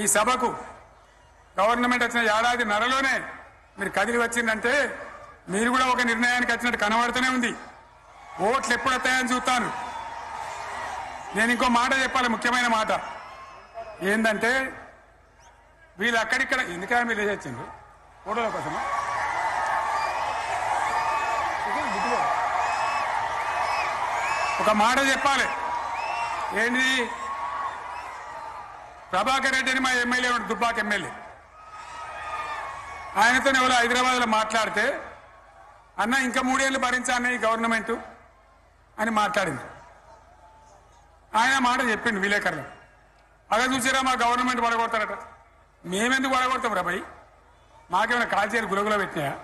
ఈ సభకు గవర్నమెంట్ వచ్చిన ఏడాది నరలోనే మీరు కదిలి వచ్చిందంటే మీరు కూడా ఒక నిర్ణయానికి వచ్చినట్టు కనబడుతూనే ఉంది. ఓట్లు ఎప్పుడు వస్తాయని చూస్తాను. నేను ఇంకో మాట చెప్పాలి, ముఖ్యమైన మాట ఏంటంటే వీళ్ళు అక్కడిక్కడ ఎందుకైనా మీరు లేచొచ్చిండ్రు ఫోటోల కోసమా? ఒక మాట చెప్పాలి. ఏంటి? ప్రభాకర్ రెడ్డి అని మా ఎమ్మెల్యే దుబ్బాక ఎమ్మెల్యే, ఆయనతో ఎవరు హైదరాబాద్లో మాట్లాడితే అన్న ఇంకా 3 ఏళ్ళు భరించాలన్న ఈ గవర్నమెంట్ అని మాట్లాడింది. ఆయన మాట చెప్పిండు విలేకరులు. అలా చూసారా మా గవర్నమెంట్ పడగొడతారట. మేమెందుకు పడగొడతాం రా భయ్? మాకేమైనా కాల్చేరు గులగులో పెట్టినాయా?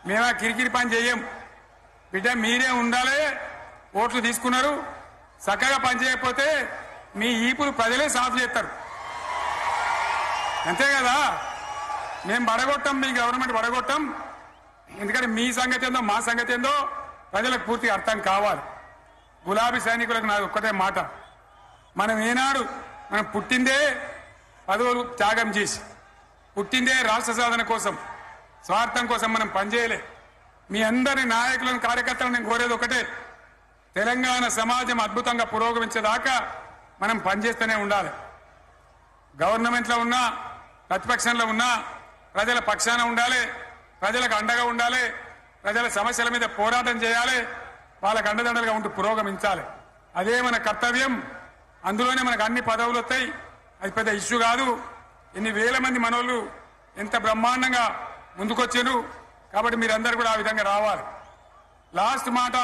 మేమా కిరికిరి పని చెయ్యం బిడ్డ. మీరే ఉండాలి. ఓట్లు తీసుకున్నారు, చక్కగా పని చేయకపోతే మీ ఈపులు ప్రజలే సాఫ్ చేస్తారు. అంతే కదా? మేము పడగొట్టాం, మీ గవర్నమెంట్ పడగొట్టాం. ఎందుకంటే మీ సంగతి ఏందో మా సంగతి ఏందో ప్రజలకు పూర్తిగా అర్థం కావాలి. గులాబీ సైనికులకు నాకు ఒక్కటే మాట, మనం ఏనాడు మనం పుట్టిందే పదవులు త్యాగం చేసి, పుట్టిందే రాష్ట్ర సాధన కోసం, స్వార్థం కోసం మనం పనిచేయలే. మీ అందరి నాయకులను కార్యకర్తలను నేను కోరేది ఒకటే, తెలంగాణ సమాజం అద్భుతంగా పురోగమించేదాకా మనం పనిచేస్తూనే ఉండాలి. గవర్నమెంట్లో ఉన్నా ప్రతిపక్షంలో ఉన్నా ప్రజల పక్షాన ఉండాలి, ప్రజలకు అండగా ఉండాలి, ప్రజల సమస్యల మీద పోరాటం చేయాలి, వాళ్ళకు అండదండలుగా ఉంటూ పురోగమించాలి. అదే మన కర్తవ్యం. అందులోనే మనకు అన్ని పదవులు వస్తాయి. అది పెద్ద ఇష్యూ కాదు. ఎన్ని వేల మంది మనోళ్ళు ఎంత బ్రహ్మాండంగా ముందుకొచ్చారు. కాబట్టి మీరందరూ కూడా ఆ విధంగా రావాలి. లాస్ట్ మాట,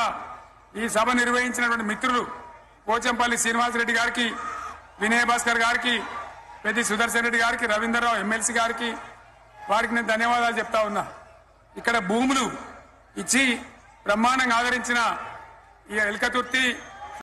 ఈ సభ నిర్వహించినటువంటి మిత్రులు పోచంపల్లి శ్రీనివాసరెడ్డి గారికి, వినయ్ భాస్కర్ గారికి, పెద్ది సుదర్శన్ రెడ్డి గారికి, రవీంద్రరావు ఎమ్మెల్సీ గారికి, వారికి నేను ధన్యవాదాలు చెప్తా ఉన్నా. ఇక్కడ భూములు ఇచ్చి బ్రహ్మాండంగా ఆదరించిన ఈ ఎల్కతుర్తి